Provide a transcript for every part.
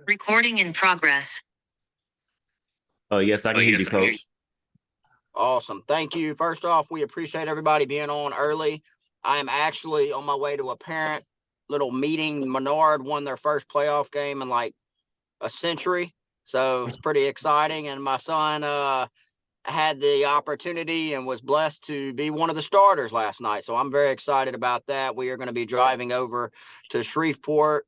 Recording in progress. Oh, yes, I can hear you, Coach. Awesome. Thank you. First off, we appreciate everybody being on early. I am actually on my way to a parent little meeting. Menard won their first playoff game in like a century. So it's pretty exciting. And my son had the opportunity and was blessed to be one of the starters last night. So I'm very excited about that. We are going to be driving over to Shreveport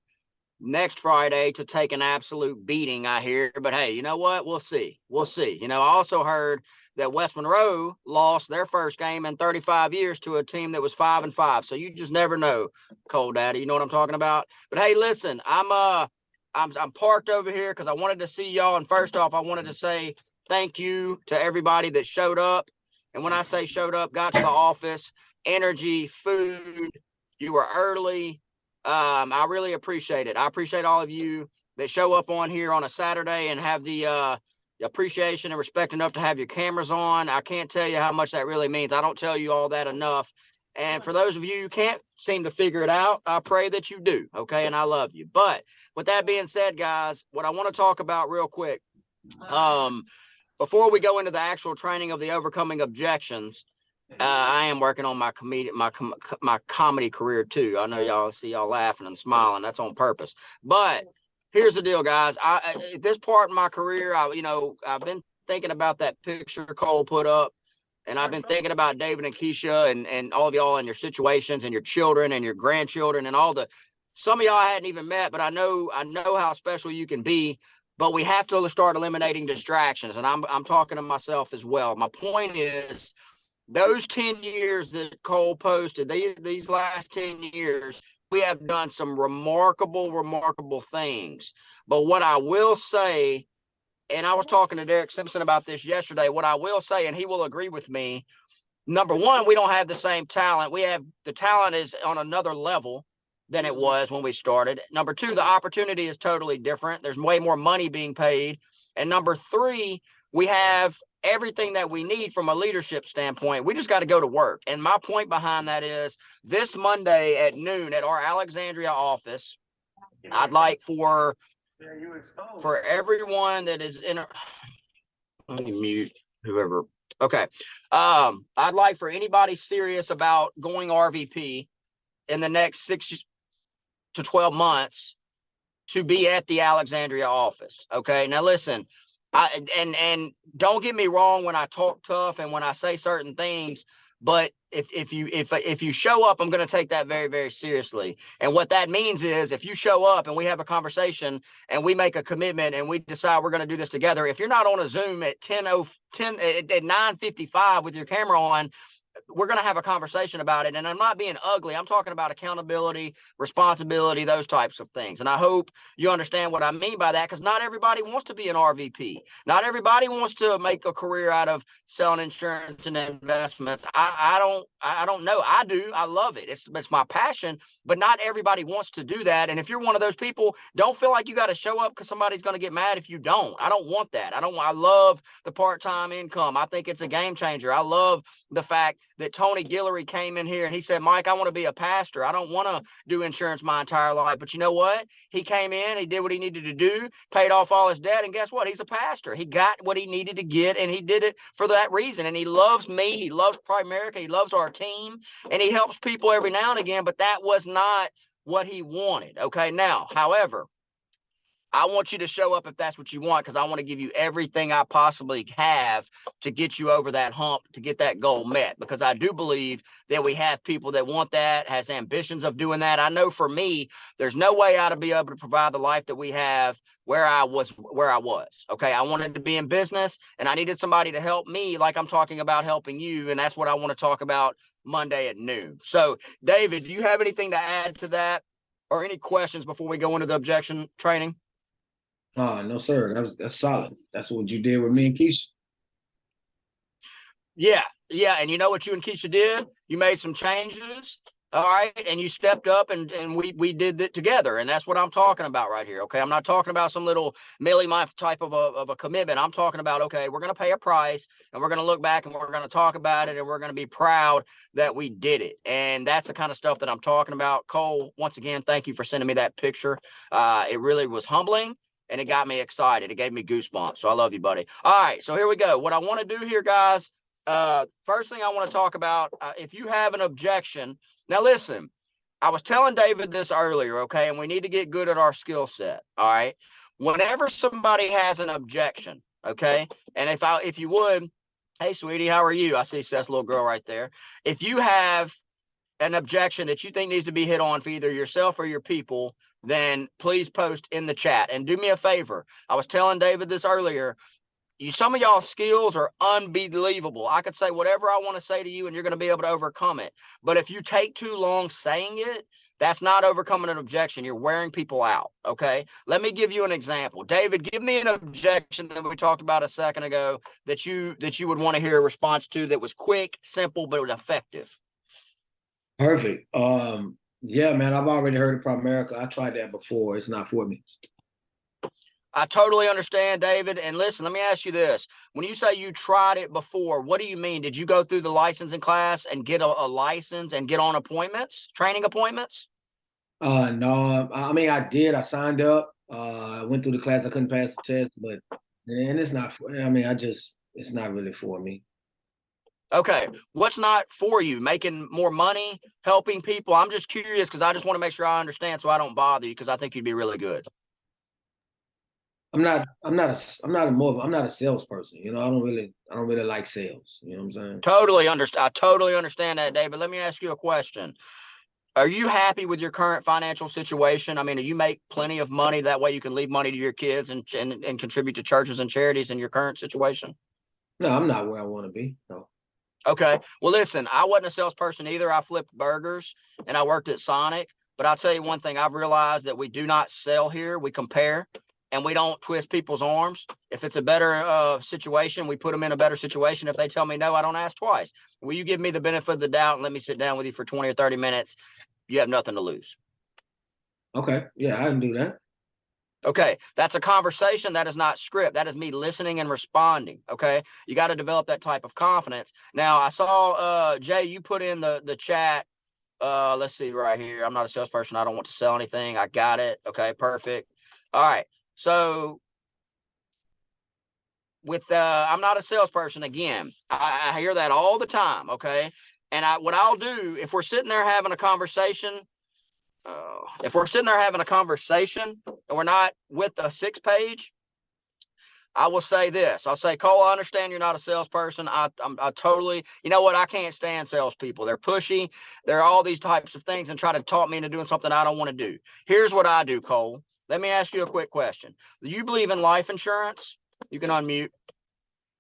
next Friday to take an absolute beating, I hear. But hey, you know what? We'll see. We'll see. You know, I also heard that West Monroe lost their first game in 35 years to a team that was 5-5. So you just never know, Cole Daddy. You know what I'm talking about? But hey, listen, I'm parked over here because I wanted to see y'all. And first off, I wanted to say thank you to everybody that showed up. And when I say showed up, got to the office, energy, food, you were early. I really appreciate it. I appreciate all of you that show up on here on a Saturday and have the appreciation and respect enough to have your cameras on. I can't tell you how much that really means. I don't tell you all that enough. And for those of you who can't seem to figure it out, I pray that you do. Okay. And I love you. But with that being said, guys, what I want to talk about real quick, before we go into the actual training of the overcoming objections, I am working on my comedy career too. I know y'all see y'all laughing and smiling. That's on purpose. But here's the deal, guys. At this part in my career, I've been thinking about that picture Cole put up, and I've been thinking about David and Keisha and all of y'all and your situations and your children and your grandchildren and some of y'all I hadn't even met, but I know how special you can be. But we have to start eliminating distractions, and I'm talking to myself as well. My point is, those 10 years that Cole posted, these last 10 years, we have done some remarkable things. But what I will say, and I was talking to Derek Simpson about this yesterday, what I will say, and he will agree with me, number one, we don't have the same talent. The talent is on another level than it was when we started. Number two, the opportunity is totally different. There's way more money being paid. And number three, we have everything that we need from a leadership standpoint. We just got to go to work. And my point behind that is this Monday at noon at our Alexandria office, I'd like for everyone that is let me mute whoever. Okay. I'd like for anybody serious about going RVP in the next 6 to 12 months to be at the Alexandria office. Okay. Now listen, and don't get me wrong when I talk tough and when I say certain things, but if you show up, I'm going to take that very, very seriously. And what that means is if you show up and we have a conversation and we make a commitment and we decide we're going to do this together, if you're not on a Zoom at 9:55 with your camera on, we're going to have a conversation about it. And I'm not being ugly. I'm talking about accountability, responsibility, those types of things. And I hope you understand what I mean by that, because not everybody wants to be an RVP. Not everybody wants to make a career out of selling insurance and investments. I don't know. I do. I love it. It's my passion, but not everybody wants to do that. And if you're one of those people, don't feel like you got to show up because somebody's going to get mad if you don't. I don't want that. I love the part-time income. I think it's a game changer. I love the fact that Tony Guillory came in here and he said, Mike, I want to be a pastor. I don't want to do insurance my entire life. But you know what? He came in, he did what he needed to do, paid off all his debt. And guess what? He's a pastor. He got what he needed to get, and he did it for that reason. And he loves me. He loves Primerica. He loves our team, and he helps people every now and again. But that was not what he wanted. Okay. Now, however, I want you to show up if that's what you want, because I want to give you everything I possibly have to get you over that hump, to get that goal met, because I do believe that we have people that want that, has ambitions of doing that. I know for me, there's no way I'd be able to provide the life that we have where I was. Okay. I wanted to be in business and I needed somebody to help me, like I'm talking about helping you. And that's what I want to talk about Monday at noon. So David, do you have anything to add to that or any questions before we go into the objection training? No, sir. That's solid. That's what you did with me and Keisha. Yeah. And you know what you and Keisha did? You made some changes. All right. And you stepped up and we did it together. And that's what I'm talking about right here. Okay. I'm not talking about some little Millie my type of a commitment. I'm talking about, okay, we're going to pay a price and we're going to look back and we're going to talk about it and we're going to be proud that we did it. And that's the kind of stuff that I'm talking about. Cole, once again, thank you for sending me that picture. It really was humbling and it got me excited. It gave me goosebumps. So I love you, buddy. All right. So here we go. What I want to do here, guys, first thing I want to talk about, if you have an objection. Now, listen, I was telling David this earlier, okay, and we need to get good at our skill set, all right? Whenever somebody has an objection, okay, and if you would, hey, sweetie, how are you? I see Seth's little girl right there. If you have an objection that you think needs to be hit on for either yourself or your people, then please post in the chat. And do me a favor. I was telling David this earlier. Some of y'all skills are unbelievable. I could say whatever I want to say to you and you're going to be able to overcome it. But if you take too long saying it, that's not overcoming an objection. You're wearing people out. Okay. Let me give you an example. David, give me an objection that we talked about a second ago that you would want to hear a response to that was quick, simple, but effective. Perfect. Yeah, man, I've already heard of Primerica. I tried that before. It's not for me. I totally understand, David. And listen, let me ask you this. When you say you tried it before, what do you mean? Did you go through the licensing class and get a license and get on appointments, training appointments? No, I mean, I did. I signed up. I went through the class. I couldn't pass the test, but and it's not for, I mean, it's not really for me. Okay. What's not for you? Making more money, helping people? I'm just curious because I just want to make sure I understand so I don't bother you because I think you'd be really good. I'm not a salesperson. You know, I don't really like sales. You know what I'm saying? I totally understand that, David. Let me ask you a question. Are you happy with your current financial situation? I mean, do you make plenty of money? That way you can leave money to your kids and contribute to churches and charities in your current situation? No, I'm not where I want to be. No. Okay. Well, listen, I wasn't a salesperson either. I flipped burgers and I worked at Sonic. But I'll tell you one thing, I've realized that we do not sell here. We compare. And we don't twist people's arms. If it's a better situation, we put them in a better situation. If they tell me no, I don't ask twice. Will you give me the benefit of the doubt and let me sit down with you for 20 or 30 minutes? You have nothing to lose. Okay. Yeah, I can do that. Okay. That's a conversation. That is not script. That is me listening and responding. Okay. You got to develop that type of confidence. Now, I saw, Jay, you put in the chat. Let's see right here. I'm not a salesperson. I don't want to sell anything. I got it. Okay. Perfect. All right. So I'm not a salesperson. Again, I hear that all the time. Okay. And what I'll do if we're sitting there having a conversation, and we're not with a 6-page, I will say this. I'll say, Cole, I understand you're not a salesperson. I totally, you know what? I can't stand salespeople. They're pushy. They're all these types of things and try to talk me into doing something I don't want to do. Here's what I do, Cole. Let me ask you a quick question. Do you believe in life insurance? You can unmute.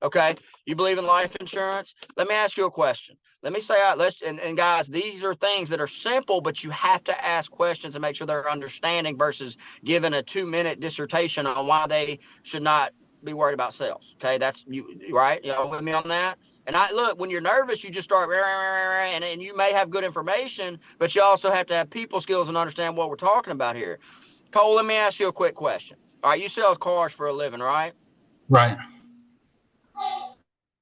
Okay. You believe in life insurance? Let me ask you a question. Let me say, and guys, these are things that are simple, but you have to ask questions and make sure they're understanding versus giving a 2-minute dissertation on why they should not be worried about sales. Okay. That's you, right? You know, with me on that. And look, when you're nervous, you just start, and you may have good information, but you also have to have people skills and understand what we're talking about here. Cole, let me ask you a quick question. All right. You sell cars for a living, right? Right.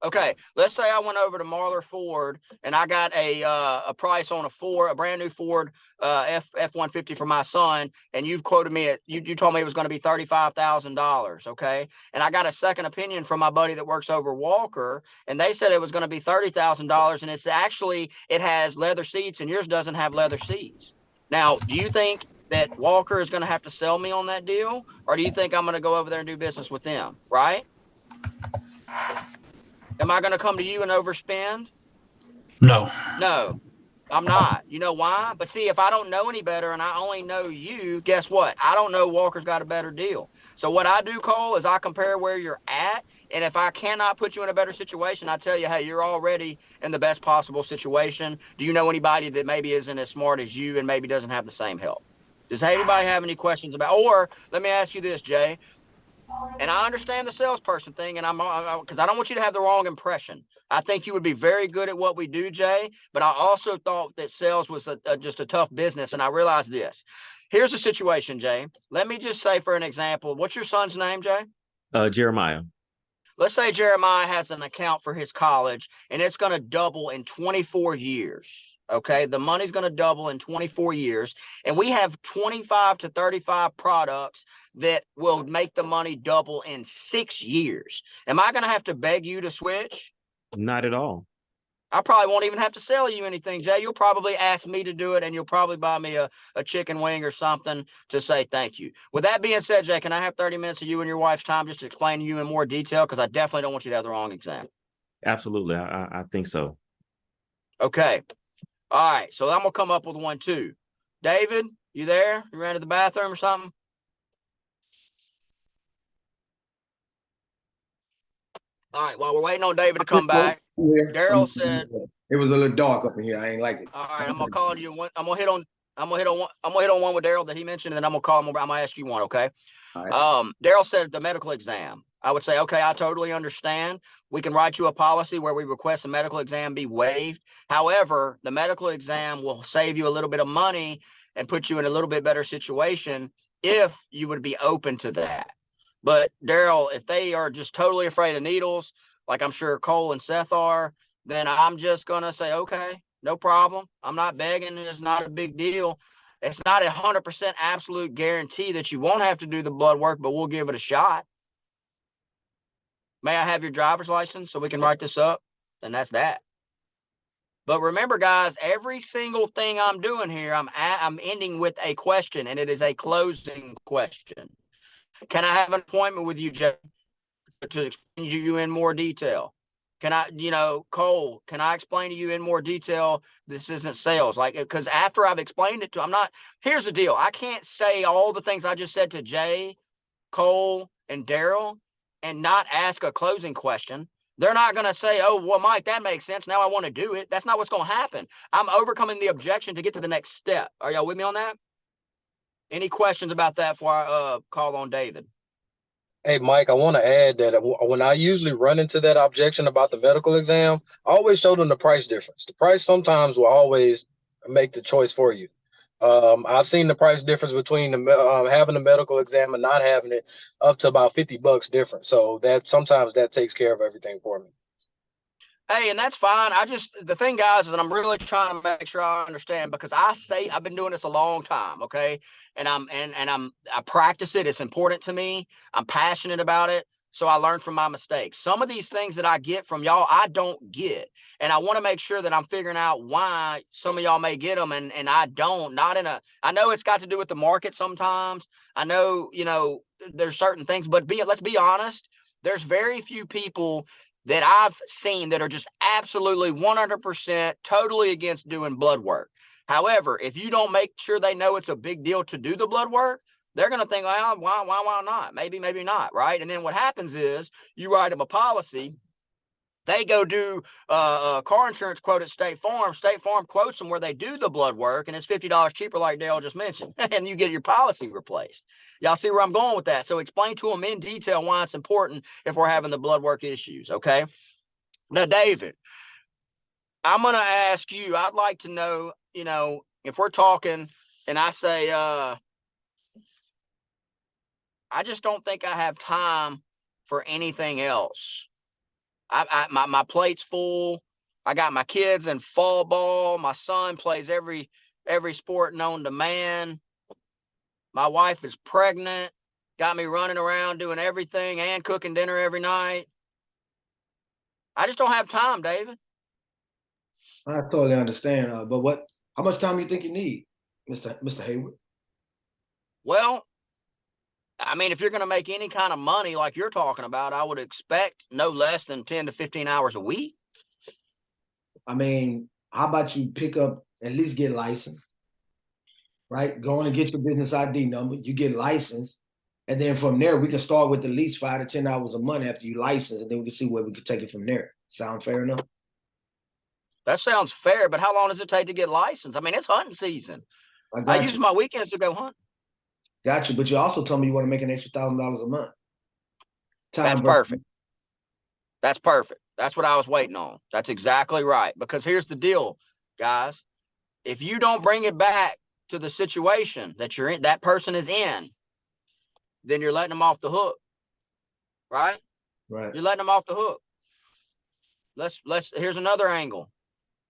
Okay, let's say I went over to Marlar Ford and I got a price on a brand new Ford F-150 for my son, and you've quoted me you told me it was going to be $35,000, okay? And I got a second opinion from my buddy that works over Walker, and they said it was going to be $30,000, and it has leather seats, and yours doesn't have leather seats. Now, do you think that Walker is going to have to sell me on that deal, or do you think I'm going to go over there and do business with them, right? Am I going to come to you and overspend? No. No, I'm not. You know why? But see, if I don't know any better and I only know you, guess what? I don't know Walker's got a better deal. So what I do, Cole, is I compare where you're at. And if I cannot put you in a better situation, I tell you, hey, you're already in the best possible situation. Do you know anybody that maybe isn't as smart as you and maybe doesn't have the same help? Does anybody have any questions about, or let me ask you this, Jay. And I understand the salesperson thing, and because I don't want you to have the wrong impression. I think you would be very good at what we do, Jay, but I also thought that sales was just a tough business, and I realized this. Here's the situation, Jay. Let me just say, for an example, what's your son's name, Jay? Jeremiah. Let's say Jeremiah has an account for his college, and it's going to double in 24 years. Okay, the money's going to double in 24 years, and we have 25 to 35 products that will make the money double in 6 years. Am I going to have to beg you to switch? Not at all. I probably won't even have to sell you anything, Jay. You'll probably ask me to do it, and you'll probably buy me a chicken wing or something to say thank you. With that being said, Jay, can I have 30 minutes of you and your wife's time just to explain to you in more detail? Because I definitely don't want you to have the wrong exam. Absolutely. I think so. Okay. All right. So I'm going to come up with one, too. David, you there? You ran to the bathroom or something? All right. While we're waiting on David to come back, Daryl said it was a little dark up in here. I ain't like it. All right, I'm gonna call you. I'm gonna hit on one with Daryl that he mentioned, and then I'm gonna call him. I'm gonna ask you one, okay? All right. Daryl said the medical exam. I would say, okay, I totally understand. We can write you a policy where we request a medical exam be waived. However, the medical exam will save you a little bit of money and put you in a little bit better situation if you would be open to that. But Daryl, if they are just totally afraid of needles, like I'm sure Cole and Seth are, then I'm just going to say, okay, no problem. I'm not begging. It's not a big deal. It's not 100% absolute guarantee that you won't have to do the blood work, but we'll give it a shot. May I have your driver's license so we can write this up? And that's that. But remember, guys, every single thing I'm doing here, I'm ending with a question, and it is a closing question. Can I have an appointment with you, Jeff, to explain to you in more detail? Can I, Cole, can I explain to you in more detail? This isn't sales. Like, because after I've explained it to, here's the deal. I can't say all the things I just said to Jay, Cole, and Daryl and not ask a closing question. They're not going to say, oh, well, Mike, that makes sense. Now I want to do it. That's not what's going to happen. I'm overcoming the objection to get to the next step. Are y'all with me on that? Any questions about that before I call on David? Hey, Mike, I want to add that when I usually run into that objection about the medical exam, I always show them the price difference. The price sometimes will always make the choice for you. I've seen the price difference between having a medical exam and not having it up to about $50 difference. So that sometimes that takes care of everything for me. Hey, and that's fine. The thing, guys, is I'm really trying to make sure I understand, because I've been doing this a long time, okay? And I practice it. It's important to me. I'm passionate about it. So I learn from my mistakes. Some of these things that I get from y'all, I don't get. And I want to make sure that I'm figuring out why some of y'all may get them and I don't. I know it's got to do with the market sometimes. I know, there's certain things, but let's be honest. There's very few people that I've seen that are just absolutely 100% totally against doing blood work. However, if you don't make sure they know it's a big deal to do the blood work, they're going to think, well, why not? Maybe not, right? And then what happens is you write them a policy. They go do a car insurance quote at State Farm. State Farm quotes them where they do the blood work, and it's $50 cheaper, like Dale just mentioned, and you get your policy replaced. Y'all see where I'm going with that? So explain to them in detail why it's important if we're having the blood work issues, okay? Now, David, I'm going to ask you, I'd like to know, if we're talking and I say, I just don't think I have time for anything else. My plate's full. I got my kids in fall ball. My son plays every sport known to man. My wife is pregnant. Got me running around doing everything and cooking dinner every night. I just don't have time, David. I totally understand. But how much time do you think you need, Mr. Hayward? Well, I mean, if you're going to make any kind of money like you're talking about, I would expect no less than 10 to 15 hours a week. I mean, how about you pick up, at least get licensed, right? Go on and get your business ID number. You get licensed. And then from there, we can start with at least 5 to 10 hours a month after you license, and then we can see where we can take it from there. Sound fair enough? That sounds fair, but how long does it take to get licensed? I mean, it's hunting season. I use my weekends to go hunt. Got you, but you also told me you want to make an extra $1,000 a month. That's versus- perfect. That's perfect. That's what I was waiting on. That's exactly right. Because here's the deal, guys. If you don't bring it back to the situation that you're in, that person is in, then you're letting them off the hook. Right? Right. You're letting them off the hook. Here's another angle.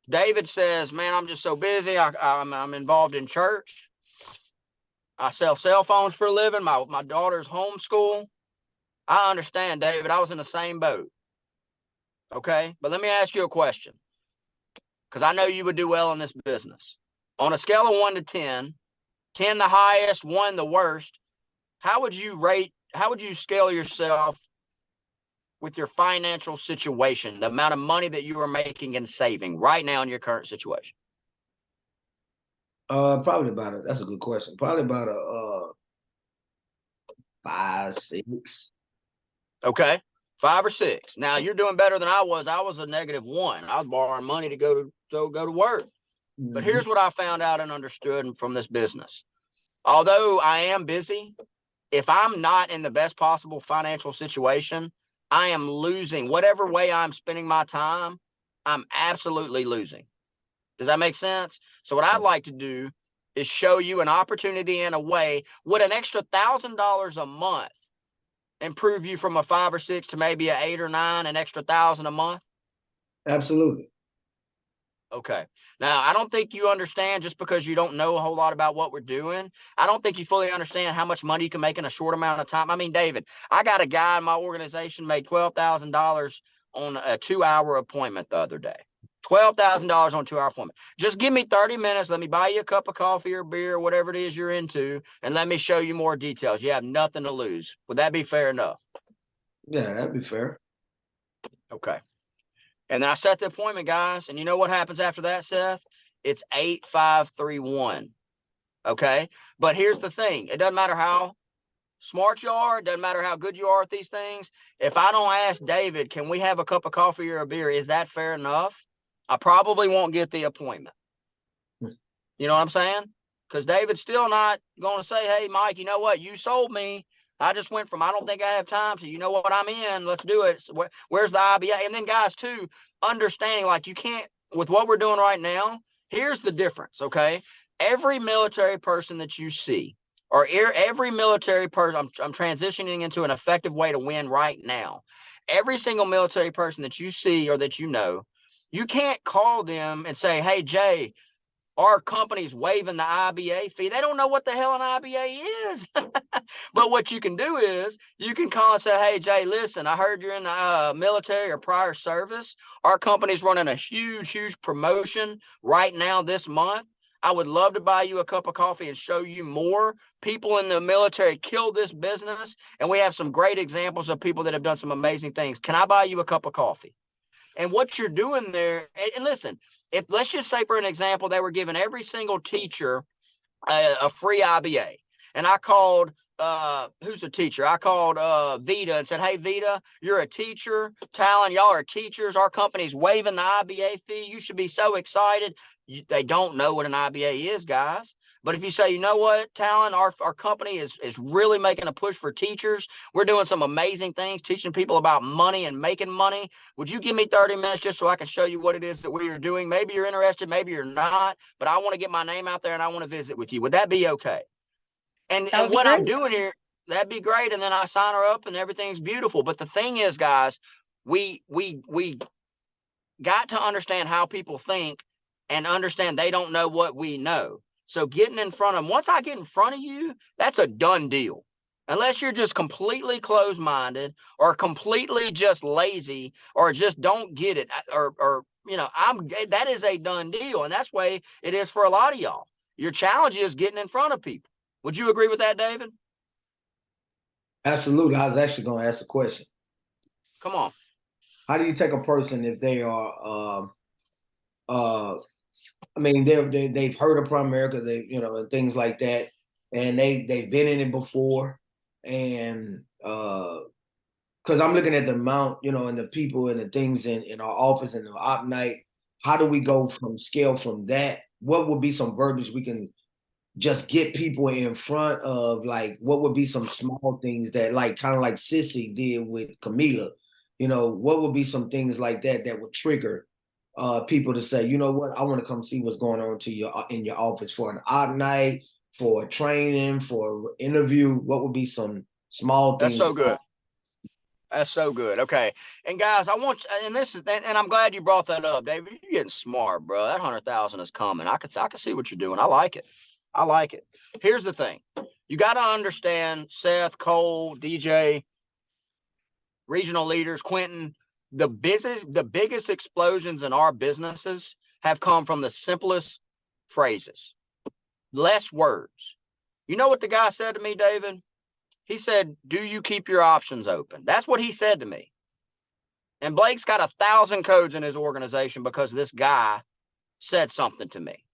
David says, man, I'm just so busy. I'm involved in church. I sell cell phones for a living. My daughter's homeschool. I understand, David. I was in the same boat. Okay. But let me ask you a question, because I know you would do well in this business. On a scale of 1 to 10, 10 the highest, 1 the worst, how would you scale yourself with your financial situation, the amount of money that you are making and saving right now in your current situation? Probably about it. That's a good question. Probably about a 5, 6. Okay. 5 or 6. Now you're doing better than I was. I was a -1. I was borrowing money to go to work. But here's what I found out and understood from this business. Although I am busy, if I'm not in the best possible financial situation, I am losing. Whatever way I'm spending my time, I'm absolutely losing. Does that make sense? So what I'd like to do is show you an opportunity in a way. Would an extra $1,000 a month improve you from a 5 or 6 to maybe a 8 or 9, an extra 1,000 a month? Absolutely. Okay. Now, I don't think you understand, just because you don't know a whole lot about what we're doing. I don't think you fully understand how much money you can make in a short amount of time. I mean, David, I got a guy in my organization made $12,000 on a 2-hour appointment the other day. $12,000 on a 2-hour appointment. Just give me 30 minutes. Let me buy you a cup of coffee or beer, whatever it is you're into, and let me show you more details. You have nothing to lose. Would that be fair enough? Yeah, that'd be fair. Okay. And then I set the appointment, guys. And you know what happens after that, Seth? It's 8531. Okay. But here's the thing. It doesn't matter how smart you are. It doesn't matter how good you are at these things. If I don't ask David, can we have a cup of coffee or a beer? Is that fair enough? I probably won't get the appointment. You know what I'm saying? Because David's still not going to say, hey, Mike, you know what? You sold me. I just went from, I don't think I have time, to, you know what, I'm in, let's do it. So where's the IBA? And then, guys, too, understanding, like, you can't, with what we're doing right now, here's the difference, okay? Every military person that you see, or every military person, I'm transitioning into an effective way to win right now. Every single military person that you see or that you know, you can't call them and say, hey, Jay, our company's waiving the IBA fee. They don't know what the hell an IBA is. But what you can do is you can call and say, hey, Jay, listen, I heard you're in the military or prior service. Our company's running a huge promotion right now this month. I would love to buy you a cup of coffee and show you more. People in the military kill this business, and we have some great examples of people that have done some amazing things. Can I buy you a cup of coffee? And what you're doing there, and listen, if, let's just say, for an example, they were giving every single teacher a free IBA, and I called, who's the teacher? I called Vita and said, hey, Vita, you're a teacher. Talon, y'all are teachers. Our company's waiving the IBA fee. You should be so excited. They don't know what an IBA is, guys. But if you say, you know what, Talon, our company is really making a push for teachers. We're doing some amazing things, teaching people about money and making money. Would you give me 30 minutes just so I can show you what it is that we are doing? Maybe you're interested, maybe you're not, but I want to get my name out there and I want to visit with you. Would that be okay? And what I'm doing here, that'd be great. And then I sign her up and everything's beautiful. But the thing is, guys, we got to understand how people think and understand they don't know what we know. So getting in front of them, once I get in front of you, that's a done deal. Unless you're just completely closed-minded or completely just lazy or just don't get it, or you know, that is a done deal. And that's the way it is for a lot of y'all. Your challenge is getting in front of people. Would you agree with that, David? Absolutely. I was actually going to ask a question. Come on. How do you take a person if they are, I mean, they've heard of Primerica, they, you know, and things like that, and they've been in it before, and because I'm looking at the amount, you know, and the people and the things in our office and the op night. How do we go from scale from that? What would be some verbiage we can just get people in front of like what would be some small things that like kind of like Sissy did with Camila. You know, what would be some things like that that would trigger people to say, you know what, I want to come see what's going on in your office for an odd night, for training, for interview. What would be some small things? That's so good. That's so good. Okay. And guys, I want you, and this is, and I'm glad you brought that up, David. You're getting smart, bro. That 100,000 is coming. I can see what you're doing. I like it. I like it. Here's the thing. You got to understand, Seth, Cole, DJ, regional leaders, Quentin, the biggest explosions in our businesses have come from the simplest phrases, less words. You know what the guy said to me, David? He said, do you keep your options open? That's what he said to me. And Blake's got 1,000 codes in his organization because this guy said something to me.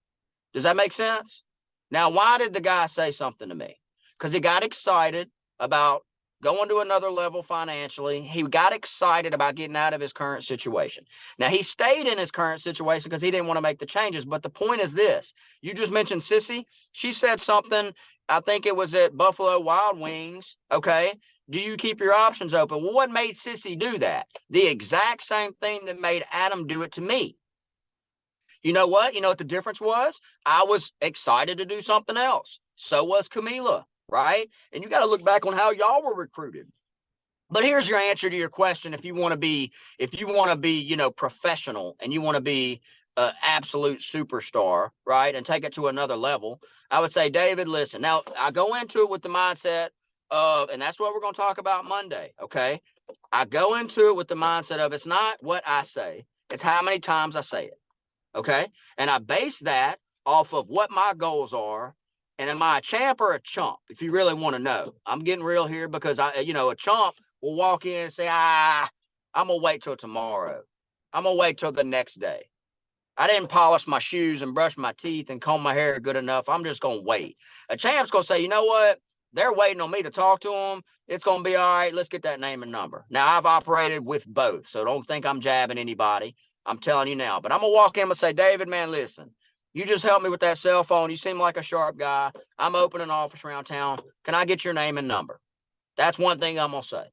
Does that make sense? Now, why did the guy say something to me? Because he got excited about going to another level financially. He got excited about getting out of his current situation. Now, he stayed in his current situation because he didn't want to make the changes. But the point is this. You just mentioned Sissy. She said something, I think it was at Buffalo Wild Wings. Okay. Do you keep your options open? Well, what made Sissy do that? The exact same thing that made Adam do it to me. You know what? You know what the difference was? I was excited to do something else. So was Camila, right? And you got to look back on how y'all were recruited. But here's your answer to your question. If you want to be, you know, professional and you want to be an absolute superstar, right, and take it to another level, I would say, David, listen. Now, I go into it with the mindset of, and that's what we're going to talk about Monday, okay? I go into it with the mindset of it's not what I say, it's how many times I say it, okay? And I base that off of what my goals are. And am I a champ or a chump? If you really want to know, I'm getting real here because a chump will walk in and say, I'm going to wait till tomorrow. I'm going to wait till the next day. I didn't polish my shoes and brush my teeth and comb my hair good enough. I'm just going to wait. A champ's going to say, you know what? They're waiting on me to talk to them. It's going to be all right. Let's get that name and number. Now, I've operated with both, so don't think I'm jabbing anybody. I'm telling you now. But I'm going to walk in and say, David, man, listen. You just helped me with that cell phone. You seem like a sharp guy. I'm opening an office around town. Can I get your name and number? That's one thing I'm going to say,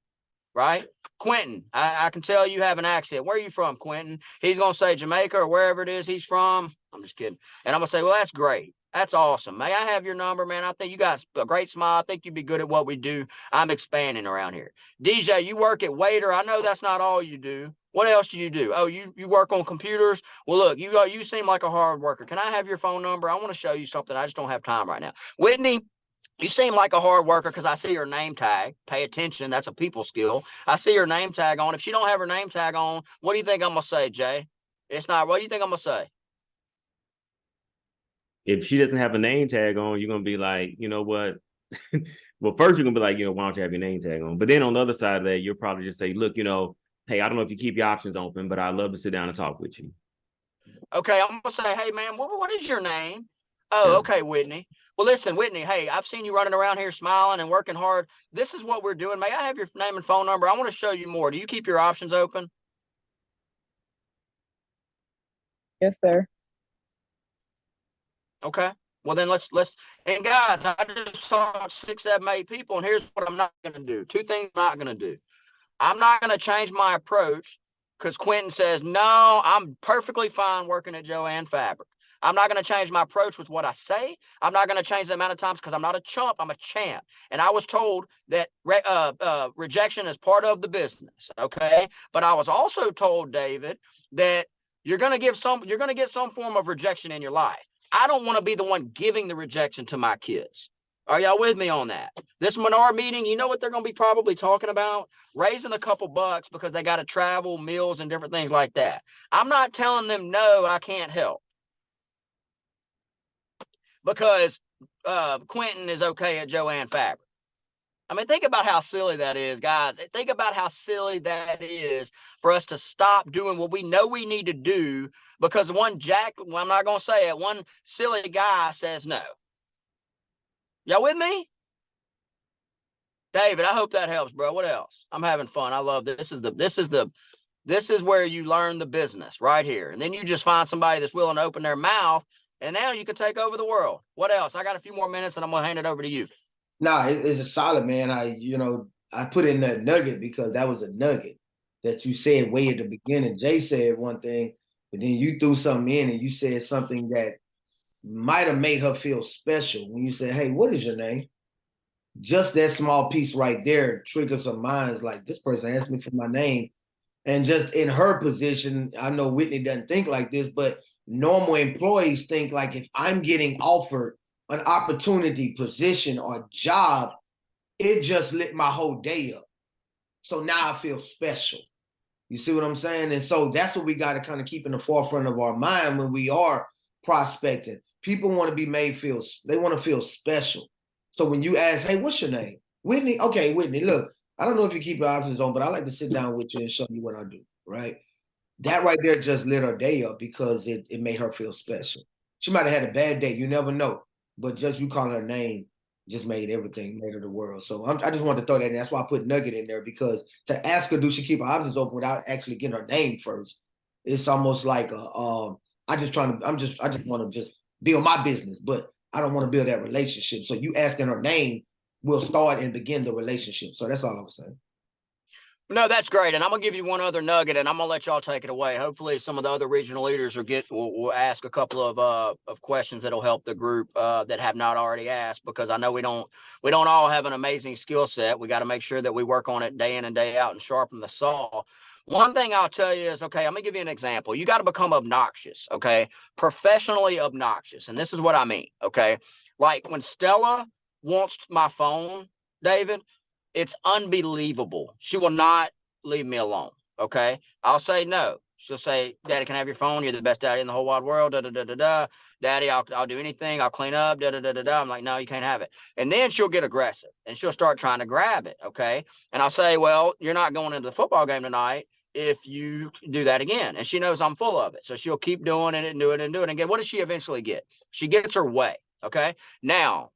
right? Quentin, I can tell you have an accent. Where are you from, Quentin? He's going to say Jamaica or wherever it is he's from. I'm just kidding. And I'm going to say, well, that's great. That's awesome. May I have your number, man? I think you got a great smile. I think you'd be good at what we do. I'm expanding around here. DJ, you work at waiter. I know that's not all you do. What else do you do? Oh, you work on computers? Well, look, you seem like a hard worker. Can I have your phone number? I want to show you something. I just don't have time right now. Whitney, you seem like a hard worker because I see your name tag. Pay attention. That's a people skill. I see your name tag on. If she don't have her name tag on, what do you think I'm going to say, Jay? It's not. What do you think I'm going to say? If she doesn't have a name tag on, you're going to be like, you know what? Well, first you're going to be like, why don't you have your name tag on? But then on the other side of that, you'll probably just say, look, hey, I don't know if you keep your options open, but I'd love to sit down and talk with you. Okay, I'm going to say, hey, man, what is your name? Oh, yeah. Okay, Whitney. Well, listen, Whitney, hey, I've seen you running around here smiling and working hard. This is what we're doing. May I have your name and phone number? I want to show you more. Do you keep your options open? Yes, sir. Okay. Well, then let's, and guys, I just saw 6, 7, 8 people, and here's what I'm not going to do. 2 things I'm not going to do. I'm not going to change my approach because Quentin says, no, I'm perfectly fine working at Joann Fabric. I'm not going to change my approach with what I say. I'm not going to change the amount of times because I'm not a chump. I'm a champ. And I was told that rejection is part of the business. Okay. But I was also told, David, that you're going to get some form of rejection in your life. I don't want to be the one giving the rejection to my kids. Are y'all with me on that? This Menard meeting, you know what they're going to be probably talking about? Raising a couple bucks because they got to travel, meals, and different things like that. I'm not telling them, no, I can't help. Because Quentin is okay at Joann Fabric. I mean, think about how silly that is, guys. Think about how silly that is for us to stop doing what we know we need to do because I'm not going to say it, one silly guy says no. Y'all with me? David, I hope that helps, bro. What else? I'm having fun. I love this. This is where you learn the business right here. And then you just find somebody that's willing to open their mouth and now you can take over the world. What else? I got a few more minutes and I'm gonna hand it over to you. Nah, it's a solid, man. I put in that nugget because that was a nugget that you said way at the beginning. Jay said one thing, but then you threw something in and you said something that might have made her feel special when you said, "Hey, what is your name?" Just that small piece right there triggers her minds. Like, this person asked me for my name, and just in her position, I know Whitney doesn't think like this, but normal employees think like, if I'm getting offered an opportunity, position, or job, it just lit my whole day up. So now I feel special. You see what I'm saying? And so that's what we got to kind of keep in the forefront of our mind when we are prospecting. People want to be made feel, they want to feel special. So when you ask, "Hey, what's your name?" "Whitney." "Okay, Whitney, look, I don't know if you keep your options on, but I like to sit down with you and show you what I do," right? That right there just lit her day up because it made her feel special. She might have had a bad day, you never know. But just you calling her name just made everything, made her the world. So I just wanted to throw that in. That's why I put nugget in there, because to ask her, do she keep her options open without actually getting her name first, it's almost like I just want to just build my business, but I don't want to build that relationship. So you asking her name will start and begin the relationship. So that's all I was saying. No, that's great. And I'm gonna give you one other nugget, and I'm gonna let y'all take it away. Hopefully, some of the other regional leaders will ask a couple of questions that'll help the group that have not already asked, because I know we don't all have an amazing skill set. We got to make sure that we work on it day in and day out and sharpen the saw. One thing I'll tell you is, okay, I'm gonna give you an example. You got to become obnoxious, okay, professionally obnoxious, and this is what I mean, okay. Like when Stella wants my phone, David, it's unbelievable. She will not leave me alone. Okay. I'll say no. She'll say, "Daddy, can I have your phone? You're the best daddy in the whole wide world. Da, da, da, da, da. Daddy, I'll do anything. I'll clean up. Da, da, da, da, da." I'm like, "No, you can't have it." And then she'll get aggressive and she'll start trying to grab it. Okay. And I'll say, "Well, you're not going into the football game tonight if you do that again." And she knows I'm full of it. So she'll keep doing it and do it and do it. And again, what does she eventually get? She gets her way. Okay. Now,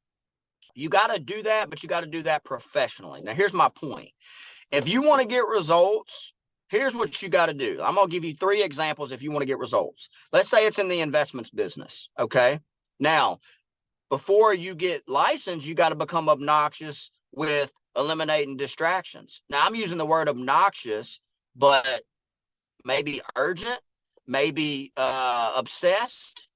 you got to do that, but you got to do that professionally. Now, here's my point. If you want to get results, here's what you got to do. I'm going to give you 3 examples if you want to get results. Let's say it's in the investments business. Okay. Now, before you get licensed, you got to become obnoxious with eliminating distractions. Now, I'm using the word obnoxious, but maybe urgent, maybe obsessed.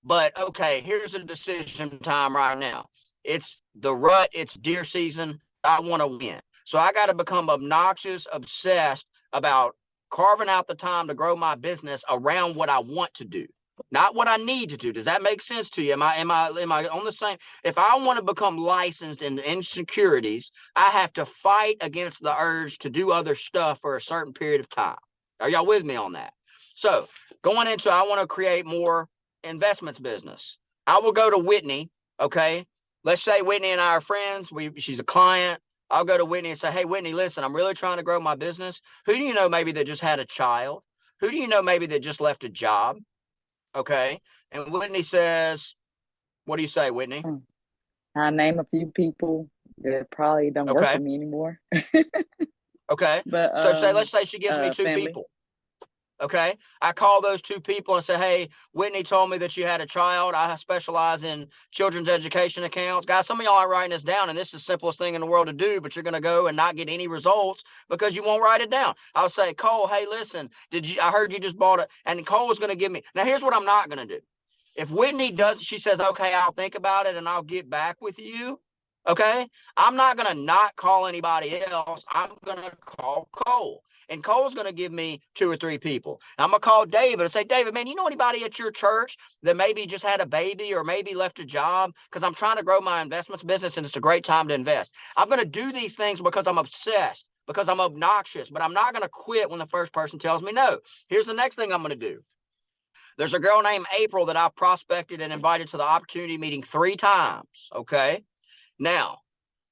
But okay, here's a decision time right now. It's the rut. It's deer season. I want to win. So I got to become obnoxious, obsessed about carving out the time to grow my business around what I want to do, not what I need to do. Does that make sense to you? Am I on the same? If I want to become licensed in securities, I have to fight against the urge to do other stuff for a certain period of time. Are y'all with me on that? So going into, I want to create more investments business. I will go to Whitney. Okay. Let's say Whitney and I are friends. She's a client. I'll go to Whitney and say, "Hey, Whitney, listen, I'm really trying to grow my business. Who do you know maybe that just had a child? Who do you know maybe that just left a job?" Okay. And Whitney says, "What do you say, Whitney?" I name a few people that probably don't work for me anymore. Okay. But so let's say she gives me 2 family. people. Okay. I call those 2 people and say, "Hey, Whitney told me that you had a child. I specialize in children's education accounts." Guys, some of y'all are writing this down, and this is the simplest thing in the world to do, but you're going to go and not get any results because you won't write it down. I'll say, "Cole, hey, listen, I heard you just bought it." And Cole is going to give me, now here's what I'm not going to do. If Whitney does, she says, "Okay, I'll think about it and I'll get back with you." Okay. I'm not going to not call anybody else. I'm going to call Cole. And Cole's going to give me 2 or 3 people. I'm going to call David and say, "David, man, you know anybody at your church that maybe just had a baby or maybe left a job? Because I'm trying to grow my investments business and it's a great time to invest." I'm going to do these things because I'm obsessed, because I'm obnoxious, but I'm not going to quit when the first person tells me no. Here's the next thing I'm going to do. There's a girl named April that I've prospected and invited to the opportunity meeting 3 times. Okay. Now,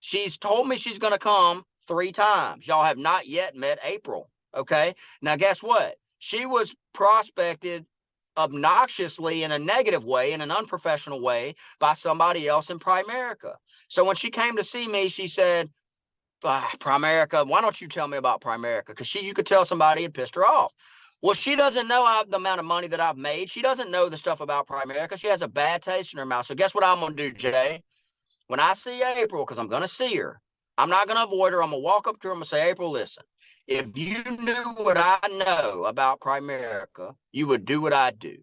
she's told me she's going to come 3 times. Y'all have not yet met April. Okay. Now, guess what? She was prospected obnoxiously in a negative way, in an unprofessional way, by somebody else in Primerica. So when she came to see me, she said, "Primerica, why don't you tell me about Primerica?" Because you could tell somebody had pissed her off. Well, she doesn't know the amount of money that I've made. She doesn't know the stuff about Primerica. She has a bad taste in her mouth. So guess what I'm going to do, Jay? When I see April, because I'm going to see her, I'm not going to avoid her. I'm going to walk up to her. I'm going to say, April, listen, if you knew what I know about Primerica, you would do what I do.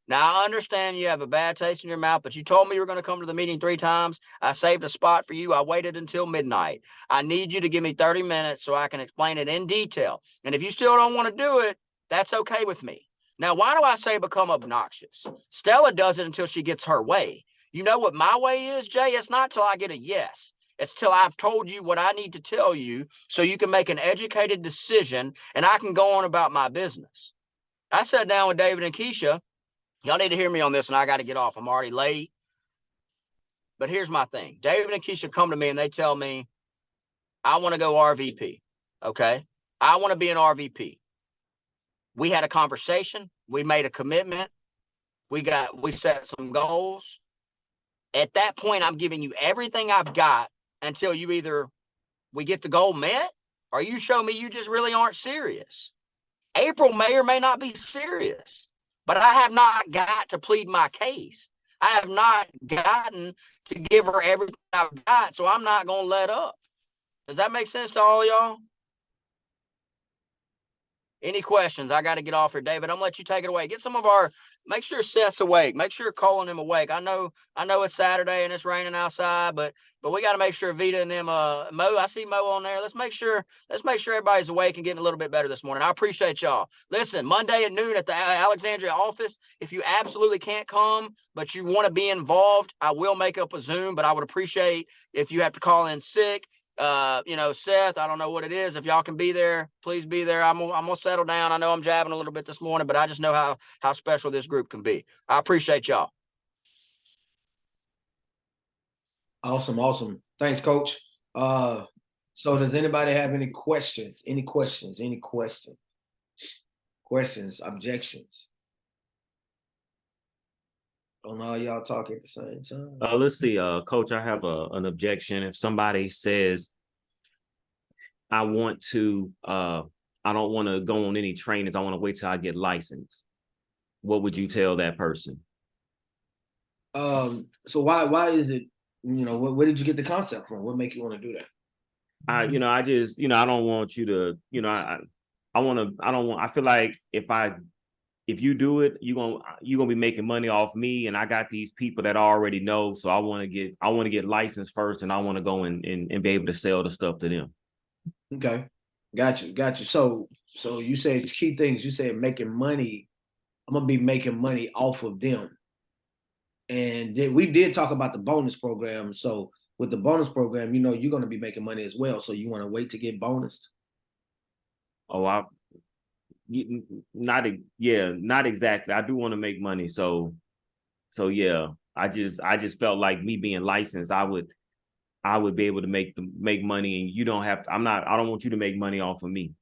Now, I understand you have a bad taste in your mouth, but you told me you were going to come to the meeting 3 times. I saved a spot for you. I waited until midnight. I need you to give me 30 minutes so I can explain it in detail. And if you still don't want to do it, that's okay with me. Now, why do I say become obnoxious? Stella does it until she gets her way. You know what my way is, Jay? It's not till I get a yes. It's till I've told you what I need to tell you so you can make an educated decision and I can go on about my business. I sat down with David and Keisha. Y'all need to hear me on this, and I got to get off. I'm already late. But here's my thing. David and Keisha come to me, and they tell me, I want to go RVP, okay? I want to be an RVP. We had a conversation. We made a commitment. We set some goals. At that point, I'm giving you everything I've got until you either we get the goal met or you show me you just really aren't serious. April may or may not be serious. But I have not got to plead my case. I have not gotten to give her everything I've got, so I'm not going to let up. Does that make sense to all y'all? Any questions? I got to get off here, David. I'm going to let you take it away. Get some of our, make sure Seth's awake. Make sure calling him awake. I know it's Saturday and it's raining outside, but we got to make sure Vita and them, Mo, I see Mo on there. Let's make sure everybody's awake and getting a little bit better this morning. I appreciate y'all. Listen, Monday at noon at the Alexandria office, if you absolutely can't come, but you want to be involved, I will make up a Zoom, but I would appreciate if you have to call in sick. Seth, I don't know what it is. If y'all can be there, please be there. I'm gonna settle down. I know I'm jabbing a little bit this morning, but I just know how special this group can be. I appreciate y'all. Awesome. Thanks, Coach. So does anybody have any questions? Questions, objections? Don't all y'all talk at the same time. Let's see, Coach, I have an objection. If somebody says, I don't want to go on any trainings, I want to wait till I get licensed, what would you tell that person? So why is it, where did you get the concept from? What make you want to do that? I don't want you to, I feel like if you do it, you're gonna be making money off me, and I got these people that I already know. So I want to get licensed first, and I want to go and be able to sell the stuff to them. Okay, got you. So you said key things. You said making money. I'm gonna be making money off of them, and then we did talk about the bonus program. So with the bonus program, you're gonna be making money as well. So you want to wait to get bonused? Oh, not exactly. I do want to make money, so yeah. I just felt like me being licensed, I would be able to make money, and you don't have to. I don't want you to make money off of me.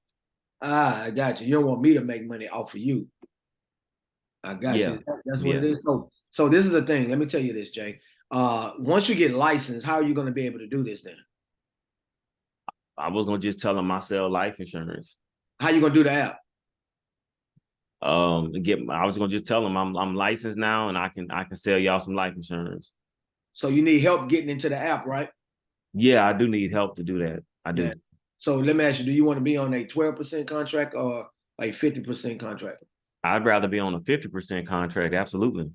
I got you. You don't want me to make money off of you. I got you. That's what it is. So this is the thing. Let me tell you this, Jay. Once you get licensed, how are you going to be able to do this then? I was gonna just tell them I sell life insurance. How you gonna do the app? I was gonna just tell them I'm licensed now, and I can sell y'all some life insurance. So you need help getting into the app, right? Yeah, I do need help to do that. I do. Yeah. So let me ask you, do you want to be on a 12% contract or a 50% contract? I'd rather be on a 50% contract. Absolutely.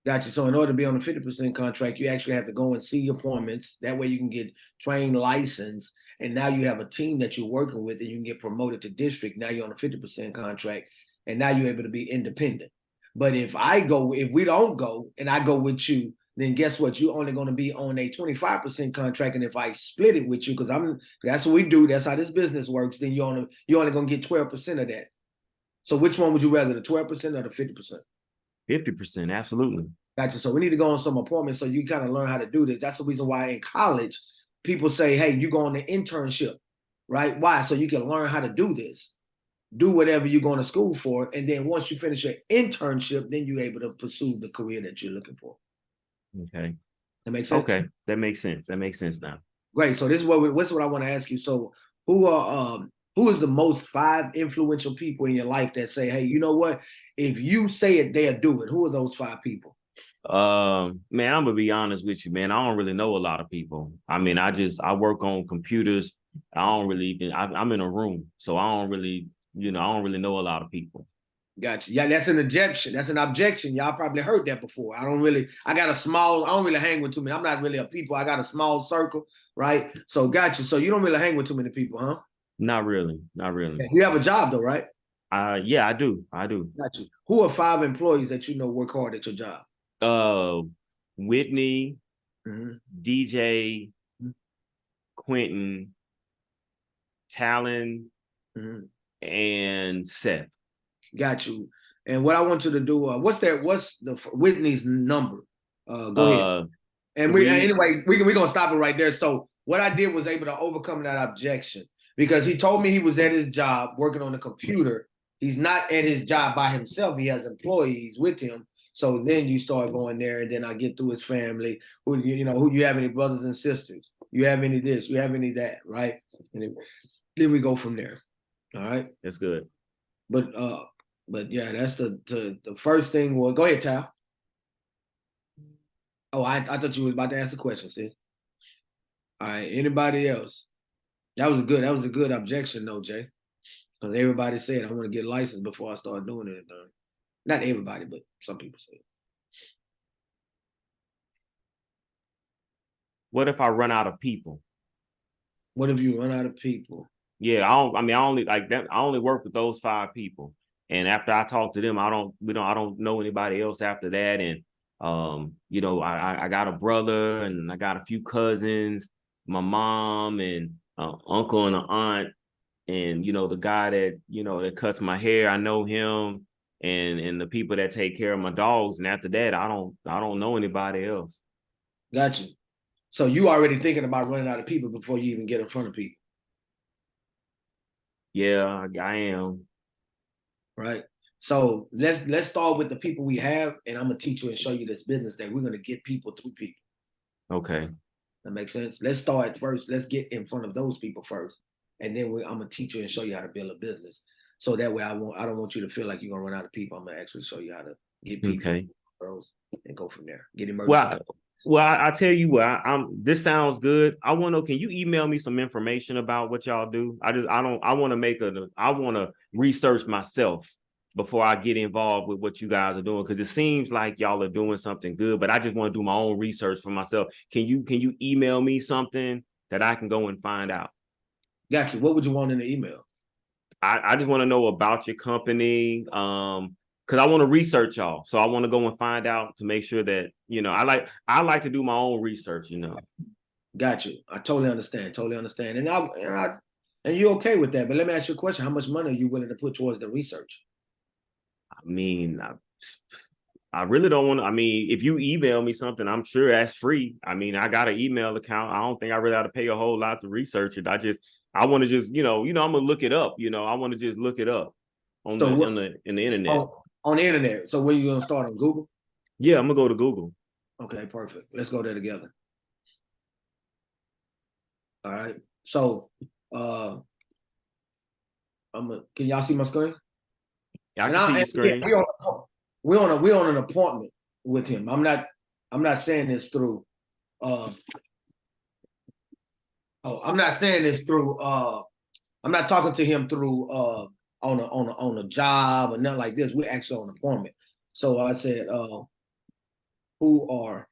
Gotcha. So in order to be on a 50% contract, you actually have to go and see appointments. That way you can get trained, licensed, and now you have a team that you're working with, and you can get promoted to district. Now you're on a 50% contract, and now you're able to be independent. But if we don't go, and I go with you, then guess what? You're only going to be on a 25% contract. And if I split it with you, because that's what we do, that's how this business works, then you're only going to get 12% of that. So which one would you rather, the 12% or the 50%? 50%, absolutely. Gotcha. So we need to go on some appointments so you kind of learn how to do this. That's the reason why in college, people say, hey, you go on the internship, right? Why? So you can learn how to do this. Do whatever you're going to school for. And then once you finish your internship, then you're able to pursue the career that you're looking for. Okay. That makes sense? Okay. That makes sense. That makes sense now. Great. So this is what I want to ask you. So who Who is the most 5 influential people in your life that say, hey, you know what? If you say it, they'll do it. Who are those 5 people? Man, I'm gonna be honest with you, man. I don't really know a lot of people. I mean, I work on computers. I don't really even, I'm in a room, so I don't really know a lot of people. Gotcha. Yeah, that's an objection. That's an objection. Y'all probably heard that before. I don't really hang with too many. I'm not really a people. I got a small circle, right? So gotcha. So you don't really hang with too many people, huh? Not really. You have a job though, right? Yeah, I do. Gotcha. Who are 5 employees that you know work hard at your job? Whitney, DJ, Quentin, Talon, and Seth. Got you. And what I want you to do, what's the Whitney's number? Go ahead. And we're gonna stop it right there. So what I did was able to overcome that objection because he told me he was at his job working on the computer. He's not at his job by himself. He has employees with him. So then you start going there, and then I get through his family. Who you have any brothers and sisters? You have any this? You have any that? Right? And then we go from there. All right. That's good. But yeah, that's the first thing. Well, go ahead, Tal. Oh, I thought you was about to ask a question, sis. All right. Anybody else? That was a good objection, though, Jay. Because everybody said I want to get licensed before I start doing anything. Not everybody, but some people say. What if I run out of people? What if you run out of people? Yeah, I only work with those 5 people. And after I talk to them, I don't know anybody else after that. And I got a brother and I got a few cousins, my mom and uncle and an aunt, and the guy that cuts my hair, I know him, and the people that take care of my dogs. And after that, I don't know anybody else. Got you. So you already thinking about running out of people before you even get in front of people. Yeah, I am. Right. So let's start with the people we have, and I'm gonna teach you and show you this business that we're gonna get people through people. Okay. That makes sense. Let's start first. Let's get in front of those people first, and then I'm gonna teach you and show you how to build a business. So that way, I don't want you to feel like you're gonna run out of people. I'm gonna actually show you how to get people and go from there. Get emergency. Well, I tell you what, this sounds good. I want to know, can you email me some information about what y'all do? I want to research myself before I get involved with what you guys are doing, because it seems like y'all are doing something good, but I just want to do my own research for myself. Can you email me something that I can go and find out? Gotcha. What would you want in the email? I just want to know about your company, because I want to research y'all. So I want to go and find out to make sure that, I like to do my own research, Got you. I totally understand. And you're okay with that. But let me ask you a question. How much money are you willing to put towards the research? I mean, I really don't want to. I mean, if you email me something, I'm sure that's free. I mean, I got an email account. I don't think I really have to pay a whole lot to research it. I want to just, I'm going to look it up. I want to just look it up in the internet. On the internet. So where you going to start, on Google? Yeah, I'm going to go to Google. Okay, perfect. Let's go there together. All right. So, can y'all see my screen? Yeah, I can see your screen. Yeah, we're on an appointment with him. I'm not saying this through I'm not talking to him through on a job or nothing like this. We're actually on an appointment. So I said, who are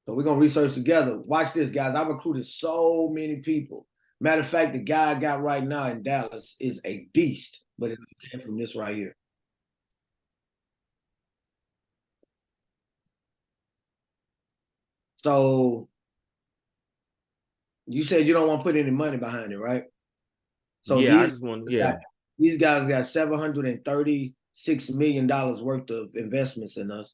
So we're gonna research together. Watch this, guys. I recruited so many people. Matter of fact, the guy I got right now in Dallas is a beast, but it came from this right here. So you said you don't want to put any money behind it, right? So yeah, I just want, these guys got $736 million worth of investments in us.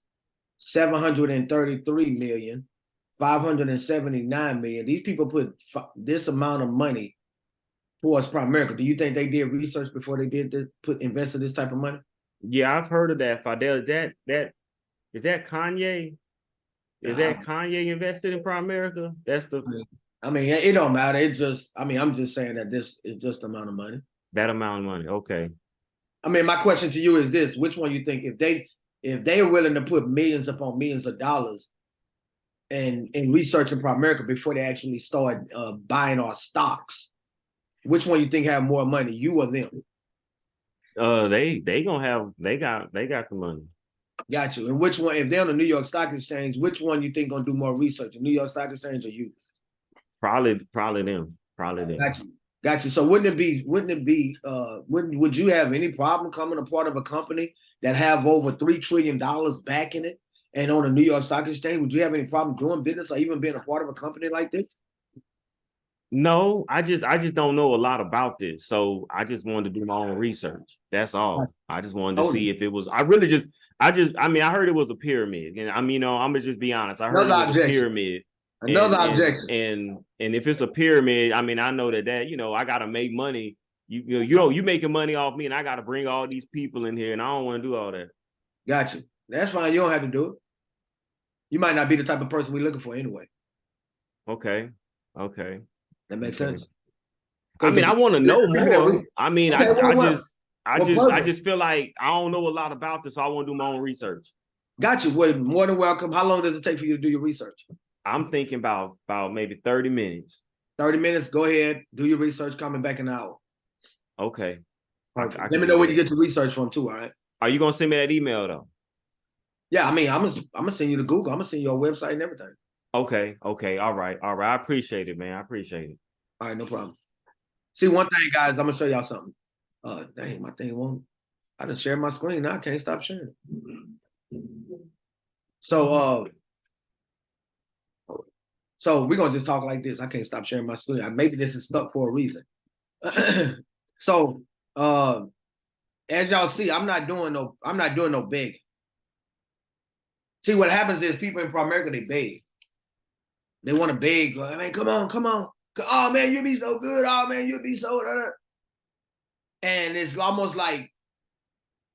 733 million. 579 million. These people put this amount of money towards Primerica. Do you think they did research before they did this, invested this type of money? Yeah, I've heard of that. Fidel, is that Kanye? Is that Kanye invested in Primerica? That's the I mean, it don't matter. It just, I mean, I'm just saying that this is just the amount of money. that amount of money. Okay. I mean, my question to you is this: which one you think, if they are willing to put millions upon millions of dollars in researching Primerica before they actually start buying our stocks, which one you think have more money, you or them? They gonna have they got the money. Got you. And which one, if they're on the New York Stock Exchange, which one you think gonna do more research, the New York Stock Exchange or you? Probably them. Got you. So would you have any problem coming a part of a company that have over $3 trillion backing it and on the New York Stock Exchange? Would you have any problem doing business or even being a part of a company like this? No, I just don't know a lot about this. So I just wanted to do my own research. That's all. I just wanted to see if it was, I mean, I heard it was a pyramid. And I mean, I'm gonna just be honest. I heard it was a pyramid. Another objection. And if it's a pyramid, I mean, I know that I gotta make money. You making money off me, and I gotta bring all these people in here, and I don't want to do all that. Got you. That's fine. You don't have to do it. You might not be the type of person we're looking for anyway. Okay. That makes sense. I mean, I want to know more. I mean, I just feel like I don't know a lot about this, so I want to do my own research. Got you. Well, more than welcome. How long does it take for you to do your research? I'm thinking about maybe 30 minutes. 30 minutes. Go ahead. Do your research. Coming back an hour. Okay. Let me know where you get your research from too. All right. Are you gonna send me that email though? Yeah, I mean, I'm gonna send you to Google. I'm gonna send you a website and everything. Okay. All right. I appreciate it, man. I appreciate it. All right, no problem. See, one thing, guys, I'm gonna show y'all something. Dang, my thing won't. I done shared my screen. Now I can't stop sharing. So we're gonna just talk like this. I can't stop sharing my screen. Maybe this is stuck for a reason. So as y'all see, I'm not doing no begging. See, what happens is people in Primerica, they beg. They want to beg, like, man, come on. Oh man, you'll be so good. Oh man, you'll be so. And it's almost like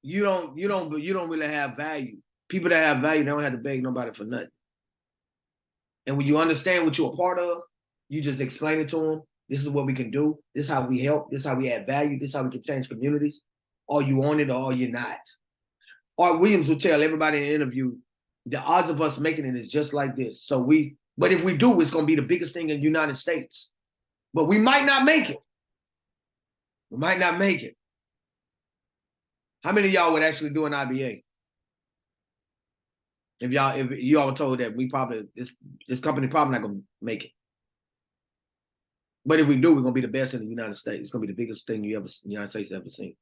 you don't really have value. People that have value, they don't have to beg nobody for nothing. And when you understand what you're a part of, you just explain it to them. This is what we can do. This is how we help. This is how we add value. This is how we can change communities. Are you on it or are you not? Art Williams will tell everybody in the interview, the odds of us making it is just like this. But if we do, it's going to be the biggest thing in the United States. But we might not make it. How many of y'all would actually do an IBA? If y'all were told that this company probably not gonna make it. But if we do, we're gonna be the best in the United States. It's gonna be the biggest thing the United States ever seen.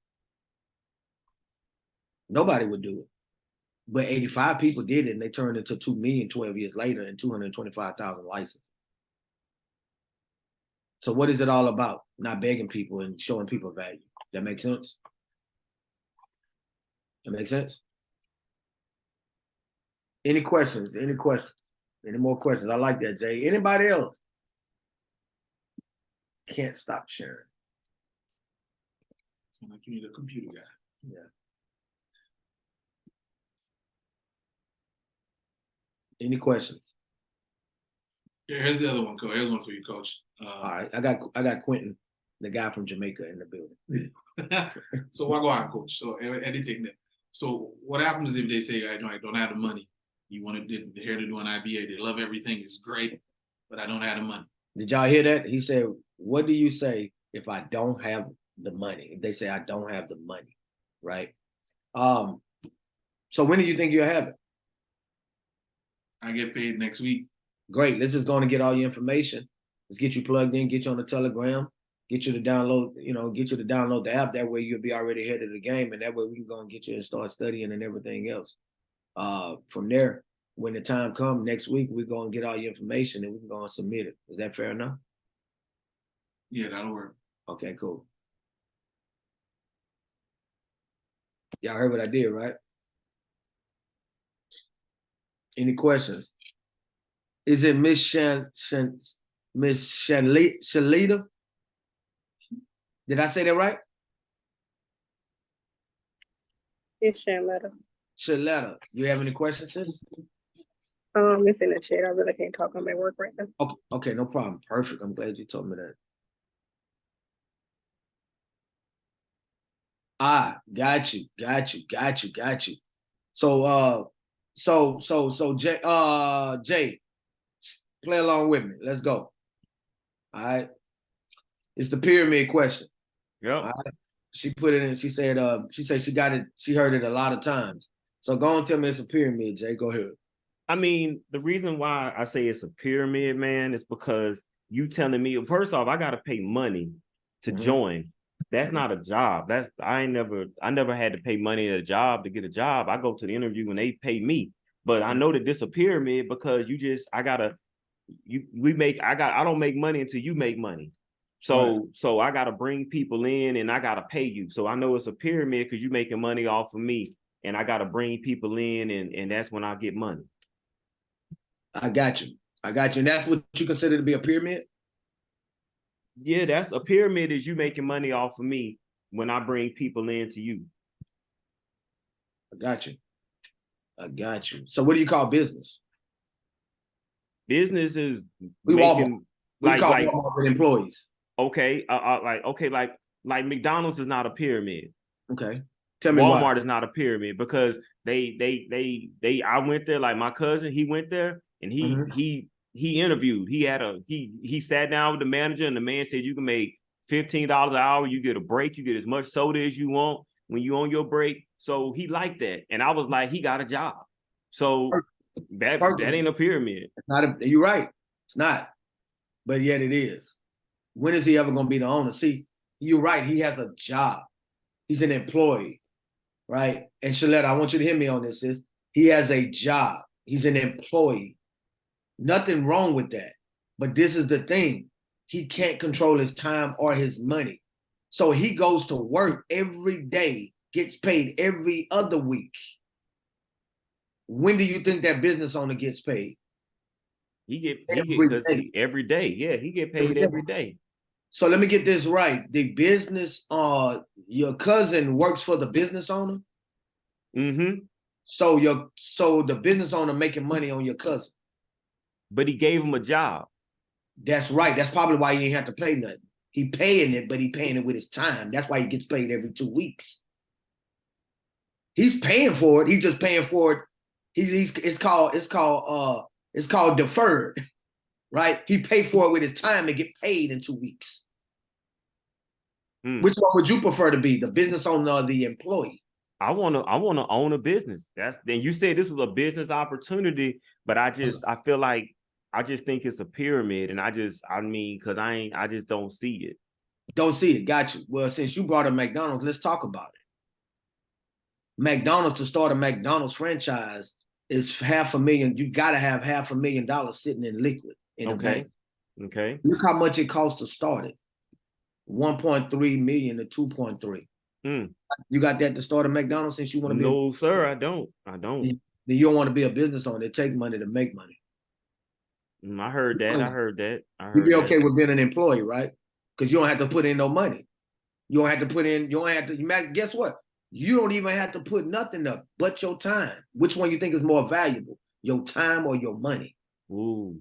Nobody would do it. But 85 people did it, and they turned into 2 million 12 years later and 225,000 licenses. So what is it all about? Not begging people and showing people value. That makes sense? Any questions? Any more questions? I like that, Jay. Anybody else? Can't stop sharing. Sound like you need a computer guy. Yeah. Any questions? Yeah, here's the other one, Coach. Here's one for you, Coach. All right, I got Quentin, the guy from Jamaica, in the building. So what go on, Coach? So editing that. So what happens if they say, I don't have the money? You want to here to do an IBA? They love everything. It's great, but I don't have the money. Did y'all hear that? He said, "What do you say if I don't have the money?" If they say I don't have the money, right? So when do you think you'll have it? I get paid next week. Great. Let's just go and get all your information. Let's get you plugged in, get you on the Telegram, get you to download the app. That way you'll be already ahead of the game, and that way we can go and get you and start studying and everything else. From there, when the time comes next week, we're going to get all your information and we can go and submit it. Is that fair enough? Yeah, that'll work. Okay, cool. Y'all heard what I did, right? Any questions? Is it Miss Shalita? Did I say that right? It's Shaletta. Shaletta. You have any questions, sis? It's in the chat. I really can't talk on my work right now. Okay, no problem. Perfect. I'm glad you told me that. Got you. So Jay, play along with me. Let's go. All right. It's the pyramid question. Yep. All right. She put it in, she said she got it, she heard it a lot of times. So go and tell me it's a pyramid, Jay. Go ahead. I mean, the reason why I say it's a pyramid, man, is because you telling me, first off, I gotta pay money to join. That's not a job. I never had to pay money at a job to get a job. I go to the interview and they pay me. But I know that this a pyramid because I don't make money until you make money. So I gotta bring people in and I gotta pay you. So I know it's a pyramid because you're making money off of me and I gotta bring people in and that's when I get money. I got you. And that's what you consider to be a pyramid? Yeah, that's a pyramid is you making money off of me when I bring people in to you. I got you. So what do you call business? Business is making like Walmart employees. Okay, like McDonald's is not a pyramid. Okay, tell me Walmart why. is not a pyramid because I went there, like my cousin, he went there and he interviewed. He sat down with the manager and the man said you can make $15 an hour. You get a break. You get as much soda as you want when you on your break. So he liked that. And I was like, he got a job. So that ain't a pyramid. It's not you're right. It's not. But yet it is. When is he ever going to be the owner? See, you're right. He has a job. He's an employee, right? And Shaletta, I want you to hear me on this, sis. He has a job. He's an employee. Nothing wrong with that. But this is the thing. He can't control his time or his money. So he goes to work every day, gets paid every other week. When do you think that business owner gets paid? He get every day. Yeah, he get paid every day. So let me get this right. The business, your cousin works for the business owner? Mm-hmm. So the business owner making money on your cousin. But he gave him a job. That's right. That's probably why he ain't have to pay nothing. He paying it, but he paying it with his time. That's why he gets paid every 2 weeks. He's paying for it. He's just paying for it. It's called deferred, right? He paid for it with his time and get paid in 2 weeks. Which one would you prefer to be, the business owner or the employee? I want to own a business. Then you say this is a business opportunity, but I feel like I just think it's a pyramid, and I just don't see it. Don't see it. Got you. Well, since you brought up McDonald's, let's talk about it. McDonald's, to start a McDonald's franchise is $500,000. You got to have $500,000 sitting in liquid in the bank. Okay. Look how much it costs to start it. 1.3 million to 2.3. You got that to start a McDonald's since you want to be? No, sir, I don't. Then you don't want to be a business owner. It takes money to make money. I heard that. You'd be okay with being an employee, right? Because you don't have to put in no money. Guess what? You don't even have to put nothing up but your time. Which one you think is more valuable? Your time or your money? Ooh,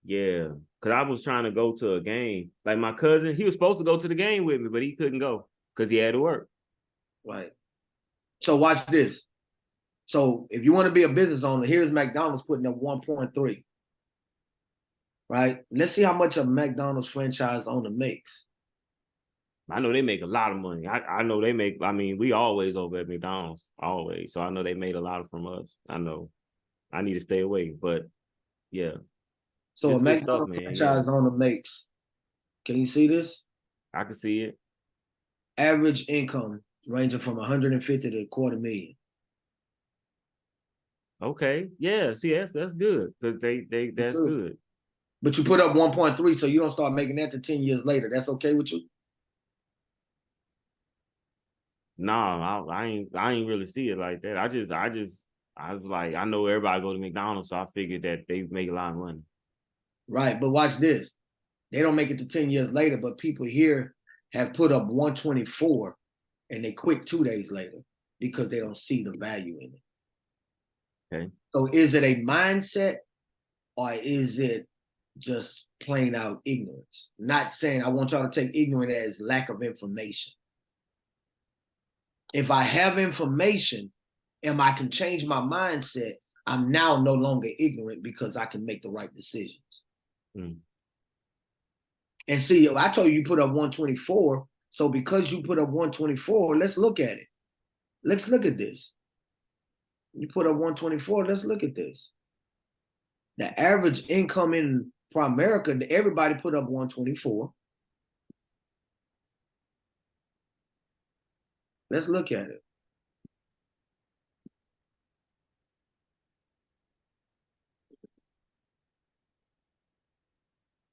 yeah. Because I was trying to go to a game. Like my cousin, he was supposed to go to the game with me, but he couldn't go because he had to work. Right. So watch this. So if you want to be a business owner, here's McDonald's putting up 1.3. Right? Let's see how much a McDonald's franchise owner makes. I know they make a lot of money. I know they make, we always over at McDonald's, always. So I know they made a lot from us. I know. I need to stay away, but yeah. So a McDonald's franchise owner makes, can you see this? I can see it. Average income ranging from 150 to $250,000. Okay. Yeah. See, that's good because that's good. But you put up 1.3, so you don't start making that to 10 years later. That's okay with you? No, I ain't really see it like that. I was like, I know everybody go to McDonald's, so I figured that they make a lot of money. Right, but watch this. They don't make it to 10 years later, but people here have put up 124 and they quit 2 days later because they don't see the value in it. Okay. So is it a mindset or is it just plain out ignorance? Not saying I want y'all to take ignorant as lack of information. If I have information and I can change my mindset, I'm now no longer ignorant because I can make the right decisions. Mm. And see, I told you put up 124. So because you put up 124, let's look at it. Let's look at this. You put up 124, let's look at this. The average income in Primerica, everybody put up 124. Let's look at it.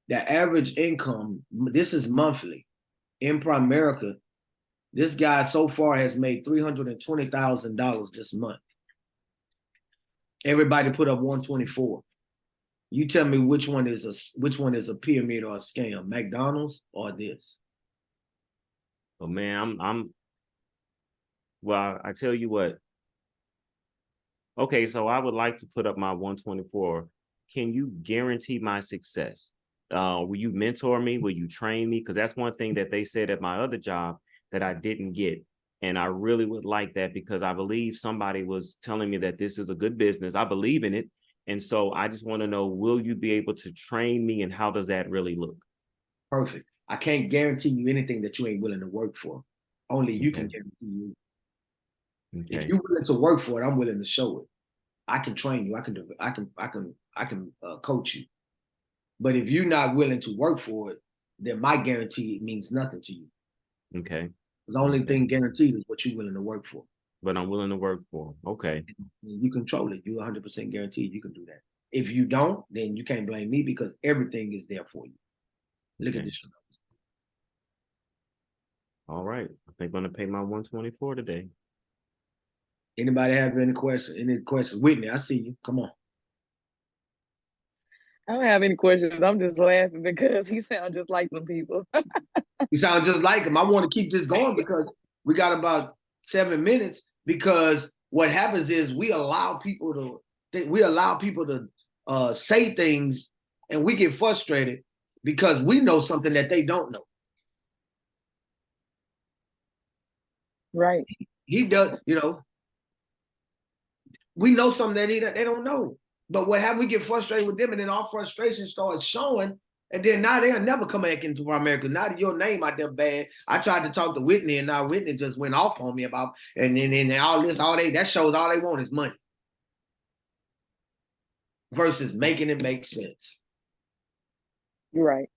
The average income, this is monthly, in Primerica, this guy so far has made $320,000 this month. Everybody put up 124. You tell me which one is a pyramid or a scam, McDonald's or this? Oh man, well, I tell you what. Okay, so I would like to put up my 124. Can you guarantee my success? Will you mentor me? Will you train me? Because that's one thing that they said at my other job that I didn't get. And I really would like that because I believe somebody was telling me that this is a good business. I believe in it. And so I just want to know, will you be able to train me and how does that really look? Perfect. I can't guarantee you anything that you ain't willing to work for. Only you can guarantee you. Okay. If you're willing to work for it, I'm willing to show it. I can train you. I can coach you. But if you're not willing to work for it, then my guarantee means nothing to you. Okay. The only thing guaranteed is what you're willing to work for. But I'm willing to work for. Okay. You control it. You're 100% guaranteed you can do that. If you don't, then you can't blame me because everything is there for you. Look at this. All right. I think I'm going to pay my 124 today. Anybody have any questions? Any questions? Whitney, I see you. Come on. I don't have any questions. I'm just laughing because he sounds just like them people. You sound just like him. I want to keep this going because we got about 7 minutes. Because what happens is we allow people to say things, and we get frustrated because we know something that they don't know. Right. He does, we know something that they don't know. But what happens? We get frustrated with them, and then our frustration starts showing. And then now they'll never come back into Primerica. Now that your name out there bad, I tried to talk to Whitney, and now Whitney just went off on me about, and then that shows all they want is money. Versus making it make sense. You're right.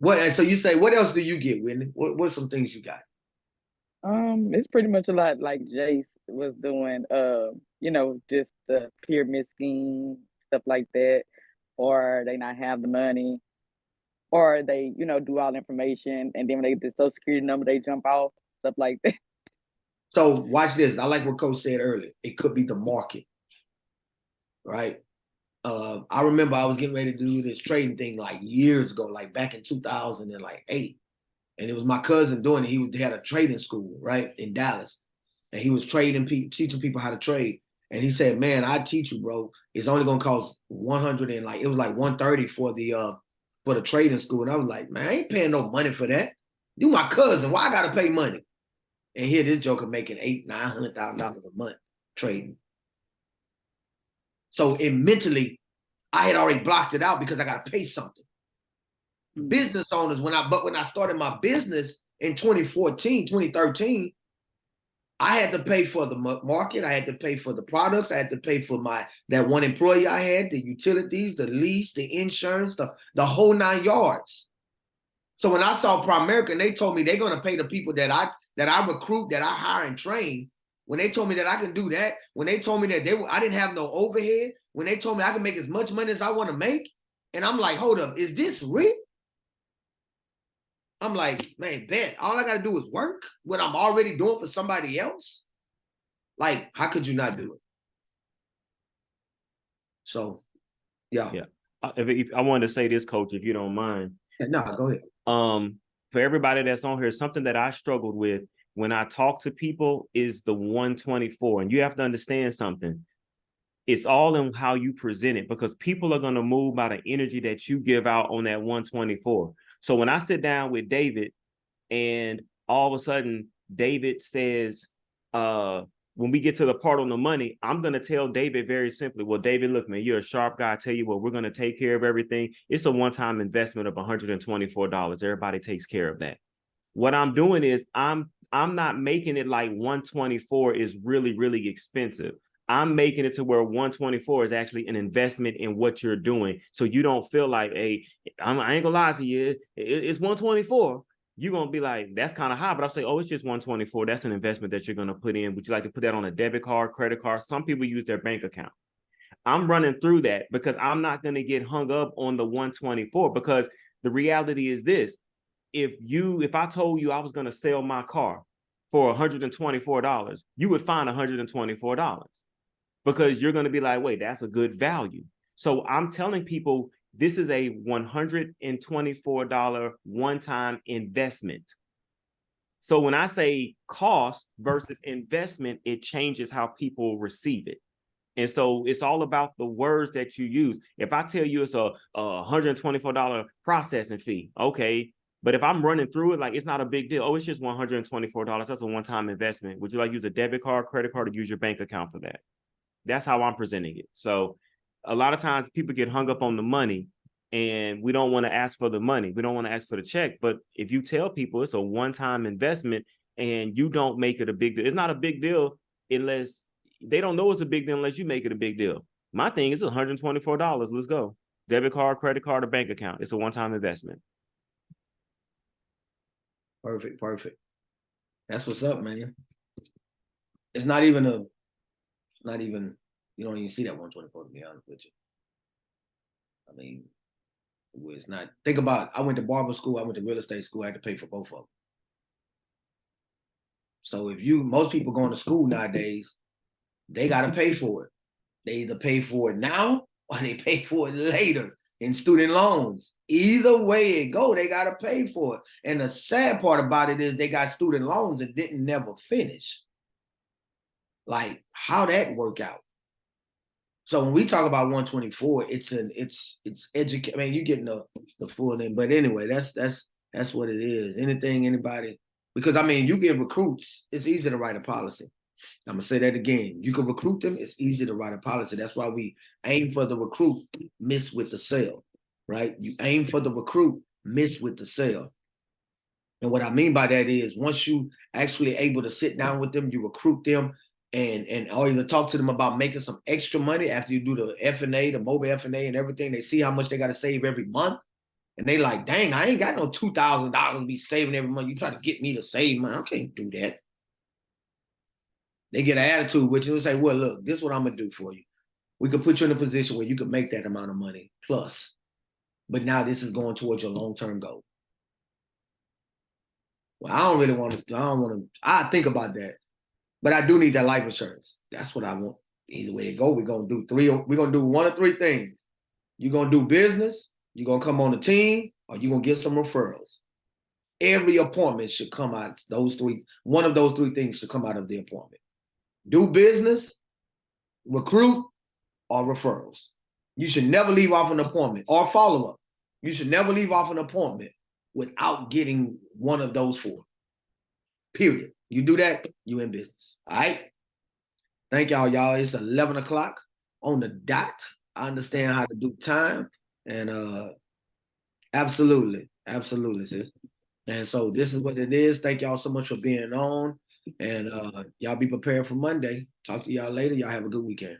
And so you say, what else do you get, Whitney? What's some things you got? It's pretty much a lot like Jace was doing, just the pyramid scheme, stuff like that. Or they not have the money, or they, do all the information, and then when they get the Social Security number, they jump off, stuff like that. So watch this. I like what Coach said earlier. It could be the market, right? I remember I was getting ready to do this trading thing like years ago, like back in 2008. And it was my cousin doing it. He had a trading school, right, in Dallas. And he was teaching people how to trade. And he said, man, I teach you, bro. It's only gonna cost 100 and it was like 130 for the trading school. And I was like, man, I ain't paying no money for that. You my cousin. Why I gotta pay money? And here this joker making $800,000-$900,000 a month trading. So mentally, I had already blocked it out because I gotta pay something. Business owners, when I started my business in 2013, I had to pay for the market. I had to pay for the products. I had to pay for that one employee I had, the utilities, the lease, the insurance, the whole 9 yards. So when I saw Primerica and they told me they're going to pay the people that I recruit, that I hire and train, when they told me that I can do that, when they told me that I didn't have no overhead, when they told me I can make as much money as I want to make, and I'm like, hold up, is this real? I'm like, man, bet. All I got to do is work what I'm already doing for somebody else. Like, how could you not do it? So, yeah. If I wanted to say this, Coach, if you don't mind. No, go ahead. For everybody that's on here, something that I struggled with when I talk to people is the 124. And you have to understand something. It's all in how you present it, because people are going to move by the energy that you give out on that 124. So when I sit down with David and all of a sudden David says, when we get to the part on the money, I'm going to tell David very simply, well, David, look, man, you're a sharp guy. I tell you what, we're going to take care of everything. It's a one-time investment of $124. Everybody takes care of that. What I'm doing is I'm not making it like 124 is really, really expensive. I'm making it to where 124 is actually an investment in what you're doing. So you don't feel like, hey, I ain't gonna lie to you, it's 124. You're gonna be like, that's kind of high, but I'll say, oh, it's just 124. That's an investment that you're gonna put in. Would you like to put that on a debit card, credit card? Some people use their bank account. I'm running through that because I'm not gonna get hung up on the 124, because the reality is this. If I told you I was gonna sell my car for $124, you would find $124, because you're going to be like, wait, that's a good value. So I'm telling people this is a $124 one-time investment. So when I say cost versus investment, it changes how people receive it. And so it's all about the words that you use. If I tell you it's a $124 processing fee, okay. But if I'm running through it, like, it's not a big deal. Oh, it's just $124. That's a one-time investment. Would you like to use a debit card, credit card, or use your bank account for that? That's how I'm presenting it. So a lot of times people get hung up on the money, and we don't want to ask for the money. We don't want to ask for the check. But if you tell people it's a one-time investment and you don't make it a big deal, it's not a big deal unless they don't know it's a big deal unless you make it a big deal. My thing is $124. Let's go. Debit card, credit card, or bank account. It's a one-time investment. Perfect. That's what's up, man. It's not even, you don't even see that 124, to be honest with you. I mean, it's not, think about, I went to barber school, I went to real estate school, I had to pay for both of them. So most people going to school nowadays, they got to pay for it. They either pay for it now or they pay for it later in student loans. Either way it go, they got to pay for it. And the sad part about it is they got student loans that didn't never finish. Like, how that work out? So when we talk about 124, it's educate. I mean, you're getting the full thing. But anyway, that's what it is. Anybody, because I mean, you get recruits, it's easy to write a policy. I'm gonna say that again. You can recruit them, it's easy to write a policy. That's why we aim for the recruit, miss with the sale, right? You aim for the recruit, miss with the sale. And what I mean by that is once you actually able to sit down with them, you recruit them, and or either talk to them about making some extra money after you do the F&A, the mobile F&A and everything. They see how much they got to save every month. And they like, dang, I ain't got no $2,000 to be saving every month. You try to get me to save money. I can't do that. They get an attitude with you and say, well, look, this is what I'm going to do for you. We can put you in a position where you can make that amount of money plus. But now this is going towards your long-term goal. Well, I don't really want to, I think about that. But I do need that life insurance. That's what I want. Either way it go, we're going to do one of three things. You're going to do business, you're going to come on the team, or you're going to get some referrals. Every appointment should come out, one of those three things should come out of the appointment. Do business, recruit, or referrals. You should never leave off an appointment or follow-up. You should never leave off an appointment without getting one of those four. Period. You do that, you in business. All right? Thank y'all. It's 11 o'clock on the dot. I understand how to do time. And absolutely, sis. And so this is what it is. Thank y'all so much for being on. And y'all be prepared for Monday. Talk to y'all later. Y'all have a good weekend.